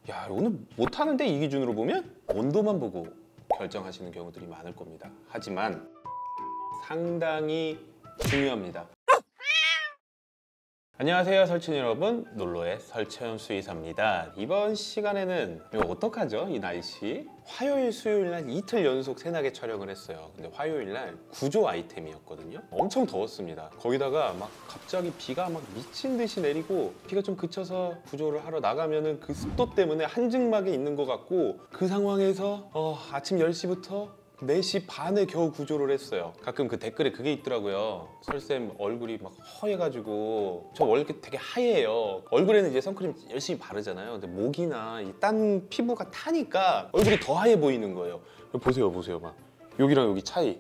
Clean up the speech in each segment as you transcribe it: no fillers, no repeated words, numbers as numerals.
야, 오늘 못하는데 이 기준으로 보면 온도만 보고 결정하시는 경우들이 많을 겁니다. 하지만 상당히 중요합니다. 안녕하세요, 설친 여러분. 놀러의 설채연 수의사입니다. 이번 시간에는 이거 어떡하죠? 이 날씨? 화요일, 수요일 날 이틀 연속 새나게 촬영을 했어요. 근데 화요일 날 구조 아이템이었거든요. 엄청 더웠습니다. 거기다가 막 갑자기 비가 막 미친 듯이 내리고, 비가 좀 그쳐서 구조를 하러 나가면은 그 습도 때문에 한증막에 있는 것 같고, 그 상황에서 아침 10시부터 4시 반에 겨우 구조를 했어요. 가끔 그 댓글에 그게 있더라고요. 설쌤 얼굴이 막 허해가지고, 저 원래 되게 하얘요. 얼굴에는 이제 선크림 열심히 바르잖아요. 근데 목이나 이 딴 피부가 타니까 얼굴이 더 하얘 보이는 거예요. 보세요, 보세요. 막 여기랑 여기 차이.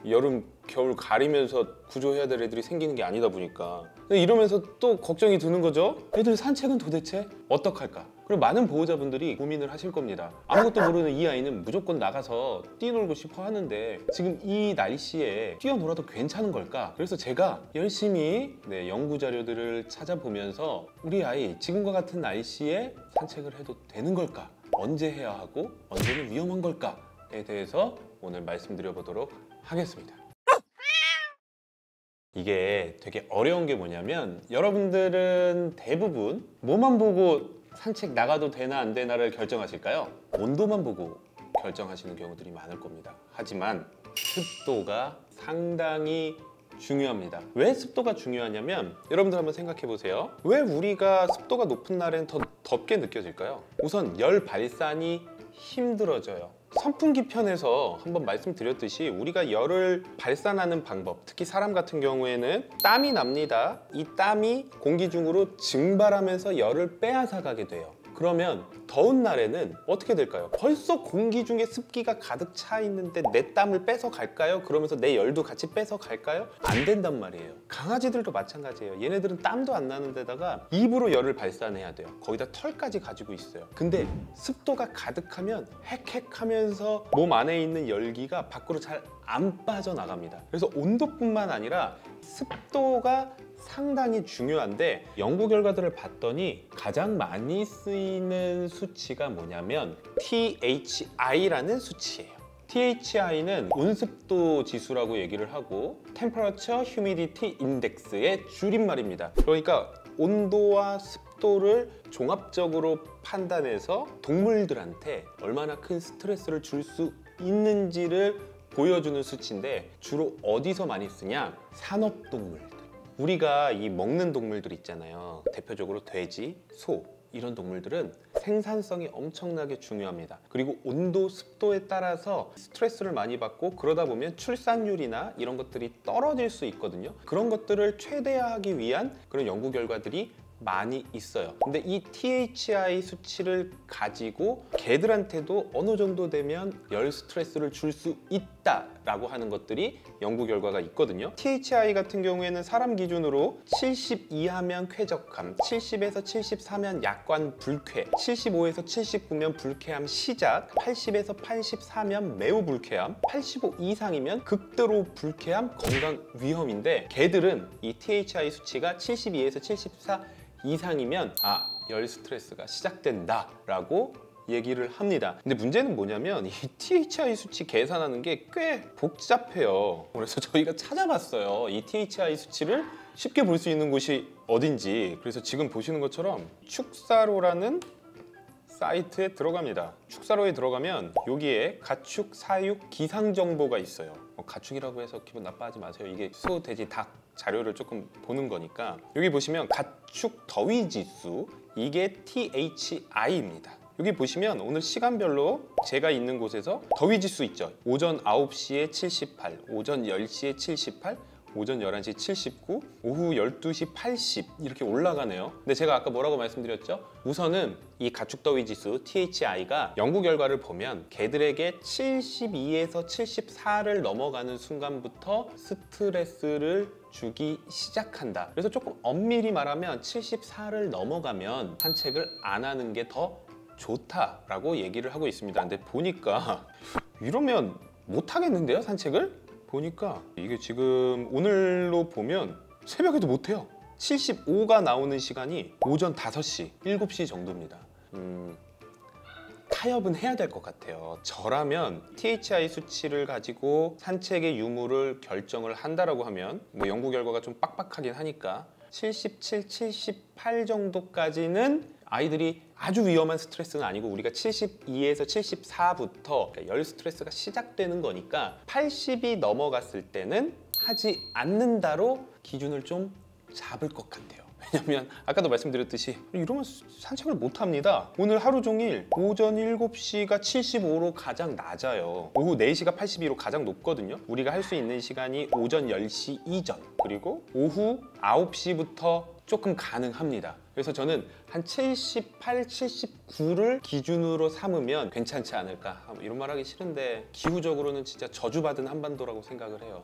여름, 겨울 가리면서 구조해야 될 애들이 생기는 게 아니다 보니까 이러면서 또 걱정이 드는 거죠. 애들 산책은 도대체 어떡할까? 그리고 많은 보호자분들이 고민을 하실 겁니다. 아무것도 모르는 이 아이는 무조건 나가서 뛰놀고 싶어 하는데 지금 이 날씨에 뛰어놀아도 괜찮은 걸까? 그래서 제가 열심히 연구 자료들을 찾아보면서 우리 아이 지금과 같은 날씨에 산책을 해도 되는 걸까? 언제 해야 하고 언제는 위험한 걸까에 대해서 오늘 말씀드려 보도록 하겠습니다. 이게 되게 어려운 게 뭐냐면, 여러분들은 대부분 뭐만 보고 산책 나가도 되나 안 되나를 결정하실까요? 온도만 보고 결정하시는 경우들이 많을 겁니다. 하지만 습도가 상당히 중요합니다. 왜 습도가 중요하냐면, 여러분들 한번 생각해 보세요. 왜 우리가 습도가 높은 날엔 더 덥게 느껴질까요? 우선 열 발산이 힘들어져요. 선풍기 편에서 한번 말씀드렸듯이 우리가 열을 발산하는 방법, 특히 사람 같은 경우에는 땀이 납니다. 이 땀이 공기 중으로 증발하면서 열을 빼앗아 가게 돼요. 그러면 더운 날에는 어떻게 될까요? 벌써 공기 중에 습기가 가득 차 있는데 내 땀을 뺏어 갈까요? 그러면서 내 열도 같이 뺏어 갈까요? 안 된단 말이에요. 강아지들도 마찬가지예요. 얘네들은 땀도 안 나는 데다가 입으로 열을 발산해야 돼요. 거기다 털까지 가지고 있어요. 근데 습도가 가득하면 헥헥하면서 몸 안에 있는 열기가 밖으로 잘 안 빠져나갑니다. 그래서 온도뿐만 아니라 습도가 상당히 중요한데, 연구 결과들을 봤더니 가장 많이 쓰이는 수치가 뭐냐면 THI라는 수치예요. THI는 온습도 지수라고 얘기를 하고 Temperature Humidity Index의 줄임말입니다. 그러니까 온도와 습도를 종합적으로 판단해서 동물들한테 얼마나 큰 스트레스를 줄 수 있는지를 보여주는 수치인데, 주로 어디서 많이 쓰냐? 산업동물들. 우리가 이 먹는 동물들 있잖아요. 대표적으로 돼지, 소, 이런 동물들은 생산성이 엄청나게 중요합니다. 그리고 온도, 습도에 따라서 스트레스를 많이 받고, 그러다 보면 출산율이나 이런 것들이 떨어질 수 있거든요. 그런 것들을 최대화하기 위한 그런 연구 결과들이 많이 있어요. 근데 이 THI 수치를 가지고 개들한테도 어느 정도 되면 열 스트레스를 줄 수 있다라고 하는 것들이 연구 결과가 있거든요. THI 같은 경우에는 사람 기준으로 70 이하면 쾌적함, 70에서 74면 약관 불쾌, 75에서 79면 불쾌함 시작, 80에서 84면 매우 불쾌함, 85 이상이면 극도로 불쾌함, 건강 위험인데, 개들은 이 THI 수치가 72에서 74 이상이면 열 스트레스가 시작된다 라고 얘기를 합니다. 근데 문제는 뭐냐면, 이 THI 수치 계산하는 게 꽤 복잡해요. 그래서 저희가 찾아봤어요. 이 THI 수치를 쉽게 볼 수 있는 곳이 어딘지. 그래서 지금 보시는 것처럼 축사로라는 사이트에 들어갑니다. 축사로에 들어가면 여기에 가축, 사육, 기상 정보가 있어요. 가축이라고 해서 기분 나빠하지 마세요. 이게 소, 돼지, 닭 자료를 조금 보는 거니까. 여기 보시면 가축 더위 지수, 이게 THI입니다. 여기 보시면 오늘 시간별로 제가 있는 곳에서 더위 지수 있죠. 오전 9시에 78, 오전 10시에 78, 오전 11시 79, 오후 12시 80 이렇게 올라가네요. 근데 제가 아까 뭐라고 말씀드렸죠? 우선은 이 가축더위 지수 THI가 연구 결과를 보면 개들에게 72에서 74를 넘어가는 순간부터 스트레스를 주기 시작한다. 그래서 조금 엄밀히 말하면 74를 넘어가면 산책을 안 하는 게 더 좋다라고 얘기를 하고 있습니다. 근데 보니까 이러면 못 하겠는데요, 산책을? 보니까 이게 지금 오늘로 보면 새벽에도 못해요. 75가 나오는 시간이 오전 5시, 7시 정도입니다. 타협은 해야 될 것 같아요. 저라면 THI 수치를 가지고 산책의 유무를 결정을 한다라고 하면 뭐 연구 결과가 좀 빡빡하긴 하니까 77, 78 정도까지는 아이들이 아주 위험한 스트레스는 아니고 우리가 72에서 74부터 열 스트레스가 시작되는 거니까 80이 넘어갔을 때는 하지 않는다로 기준을 좀 잡을 것 같아요. 왜냐면 아까도 말씀드렸듯이 이러면 산책을 못 합니다. 오늘 하루 종일 오전 7시가 75로 가장 낮아요. 오후 4시가 82로 가장 높거든요. 우리가 할 수 있는 시간이 오전 10시 이전 그리고 오후 9시부터 조금 가능합니다. 그래서 저는 한 78, 79를 기준으로 삼으면 괜찮지 않을까. 이런 말 하기 싫은데 기후적으로는 진짜 저주받은 한반도라고 생각을 해요.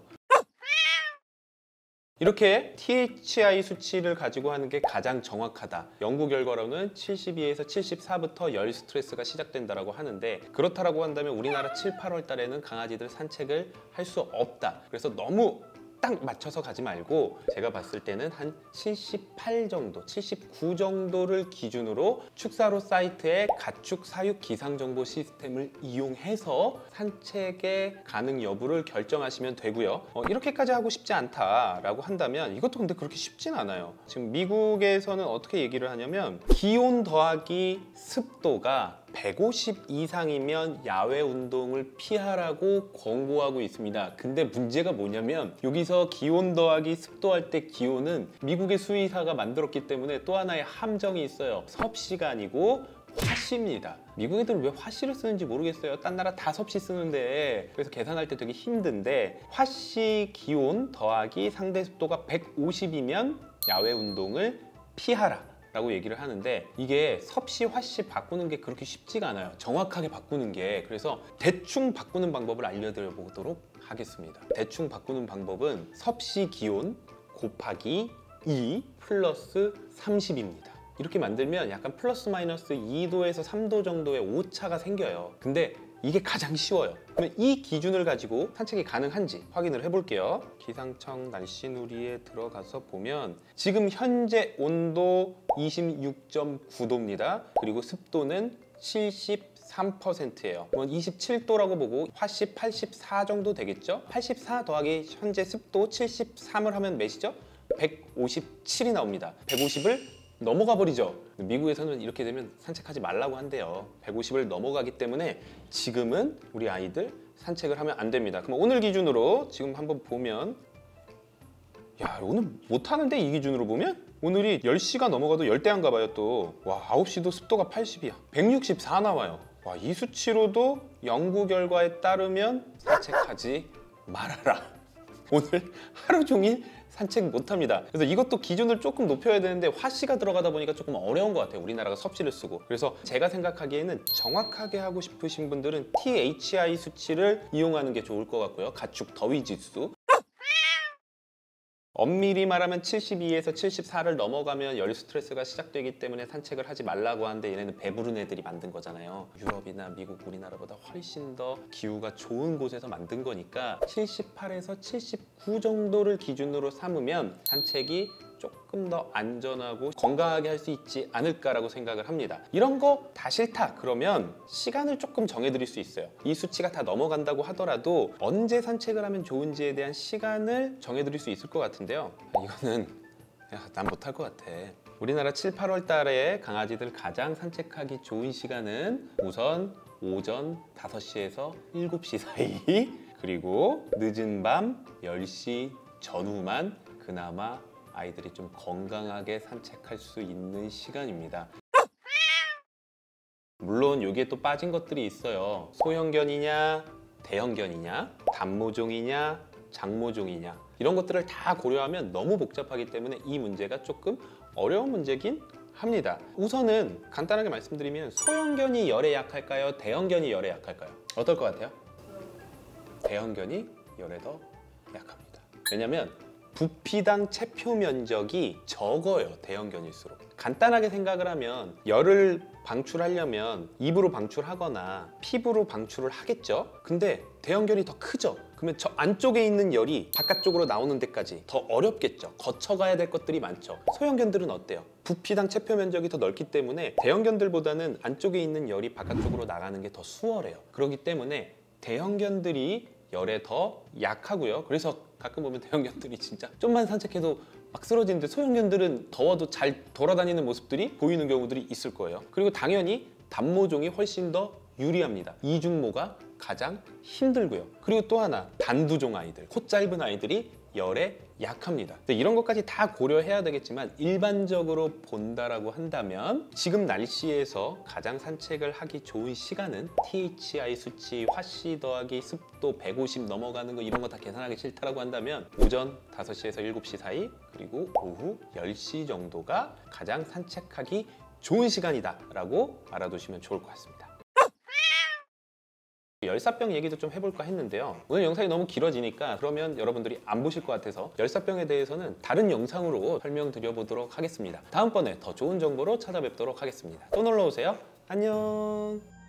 이렇게 THI 수치를 가지고 하는 게 가장 정확하다. 연구 결과로는 72에서 74부터 열 스트레스가 시작된다고 하는데 그렇다고 한다면 우리나라 7, 8월 달에는 강아지들 산책을 할 수 없다. 그래서 너무 딱 맞춰서 가지 말고 제가 봤을 때는 한 78 정도, 79 정도를 기준으로 축사로 사이트의 가축 사육 기상 정보 시스템을 이용해서 산책의 가능 여부를 결정하시면 되고요. 이렇게까지 하고 싶지 않다라고 한다면 이것도 근데 그렇게 쉽진 않아요. 지금 미국에서는 어떻게 얘기를 하냐면 기온 더하기 습도가 150 이상이면 야외 운동을 피하라고 권고하고 있습니다. 근데 문제가 뭐냐면 여기서 기온 더하기 습도할 때 기온은 미국의 수의사가 만들었기 때문에 또 하나의 함정이 있어요. 섭씨가 아니고 화씨입니다. 미국 애들은 왜 화씨를 쓰는지 모르겠어요. 딴 나라 다 섭씨 쓰는데 그래서 계산할 때 되게 힘든데 화씨 기온 더하기 상대 습도가 150이면 야외 운동을 피하라 라고 얘기를 하는데 이게 섭씨, 화씨 바꾸는 게 그렇게 쉽지가 않아요. 정확하게 바꾸는 게. 그래서 대충 바꾸는 방법을 알려드려 보도록 하겠습니다. 대충 바꾸는 방법은 섭씨 기온 곱하기 2 플러스 30입니다. 이렇게 만들면 약간 플러스 마이너스 2도에서 3도 정도의 오차가 생겨요. 근데 이게 가장 쉬워요. 그러면 이 기준을 가지고 산책이 가능한지 확인을 해볼게요. 기상청 날씨누리에 들어가서 보면 지금 현재 온도 26.9도입니다. 그리고 습도는 73%예요. 27도라고 보고 화씨 84 정도 되겠죠? 84 더하기 현재 습도 73을 하면 몇이죠? 157이 나옵니다. 150을 넘어가 버리죠. 미국에서는 이렇게 되면 산책하지 말라고 한대요. 150을 넘어가기 때문에 지금은 우리 아이들 산책을 하면 안 됩니다. 그럼 오늘 기준으로 지금 한번 보면 야 오늘 못하는데 이 기준으로 보면 오늘이 10시가 넘어가도 열대야인가 봐요 또. 와 9시도 습도가 80이야. 164 나와요. 와 이 수치로도 연구 결과에 따르면 산책하지 말아라. 오늘 하루 종일 산책 못합니다. 그래서 이것도 기준을 조금 높여야 되는데 화씨가 들어가다 보니까 조금 어려운 것 같아요. 우리나라가 섭씨를 쓰고. 그래서 제가 생각하기에는 정확하게 하고 싶으신 분들은 THI 수치를 이용하는 게 좋을 것 같고요. 가축 더위 지수. 엄밀히 말하면 72에서 74를 넘어가면 열 스트레스가 시작되기 때문에 산책을 하지 말라고 하는데 얘네는 배부른 애들이 만든 거잖아요. 유럽이나 미국, 우리나라보다 훨씬 더 기후가 좋은 곳에서 만든 거니까 78에서 79 정도를 기준으로 삼으면 산책이 조금 더 안전하고 건강하게 할 수 있지 않을까라고 생각을 합니다. 이런 거 다 싫다 그러면 시간을 조금 정해드릴 수 있어요. 이 수치가 다 넘어간다고 하더라도 언제 산책을 하면 좋은지에 대한 시간을 정해드릴 수 있을 것 같은데요. 이거는 난 못할 것 같아. 우리나라 7, 8월 달에 강아지들 가장 산책하기 좋은 시간은 우선 오전 5시에서 7시 사이 그리고 늦은 밤 10시 전후만 그나마 아이들이 좀 건강하게 산책할 수 있는 시간입니다. 물론 여기에 또 빠진 것들이 있어요. 소형견이냐 대형견이냐 단모종이냐 장모종이냐 이런 것들을 다 고려하면 너무 복잡하기 때문에 이 문제가 조금 어려운 문제긴 합니다. 우선은 간단하게 말씀드리면 소형견이 열에 약할까요? 대형견이 열에 약할까요? 어떨 것 같아요? 대형견이 열에 더 약합니다. 왜냐면 부피당 체표 면적이 적어요. 대형견일수록. 간단하게 생각을 하면 열을 방출하려면 입으로 방출하거나 피부로 방출을 하겠죠. 근데 대형견이 더 크죠. 그러면 저 안쪽에 있는 열이 바깥쪽으로 나오는 데까지 더 어렵겠죠. 거쳐가야 될 것들이 많죠. 소형견들은 어때요? 부피당 체표 면적이 더 넓기 때문에 대형견들보다는 안쪽에 있는 열이 바깥쪽으로 나가는 게 더 수월해요. 그렇기 때문에 대형견들이 열에 더 약하고요. 그래서 가끔 보면 대형견들이 진짜 좀만 산책해도 막 쓰러지는데 소형견들은 더워도 잘 돌아다니는 모습들이 보이는 경우들이 있을 거예요. 그리고 당연히 단모종이 훨씬 더 유리합니다. 이중모가 가장 힘들고요. 그리고 또 하나, 단두종 아이들, 코 짧은 아이들이 열에 약합니다. 이런 것까지 다 고려해야 되겠지만 일반적으로 본다라고 한다면 지금 날씨에서 가장 산책을 하기 좋은 시간은 THI 수치, 화씨 더하기 습도 150 넘어가는 거 이런 거 다 계산하기 싫다라고 한다면 오전 5시에서 7시 사이 그리고 오후 10시 정도가 가장 산책하기 좋은 시간이다 라고 알아두시면 좋을 것 같습니다. 열사병 얘기도 좀 해볼까 했는데요. 오늘 영상이 너무 길어지니까 그러면 여러분들이 안 보실 것 같아서 열사병에 대해서는 다른 영상으로 설명드려보도록 하겠습니다. 다음번에 더 좋은 정보로 찾아뵙도록 하겠습니다. 또 놀러오세요. 안녕.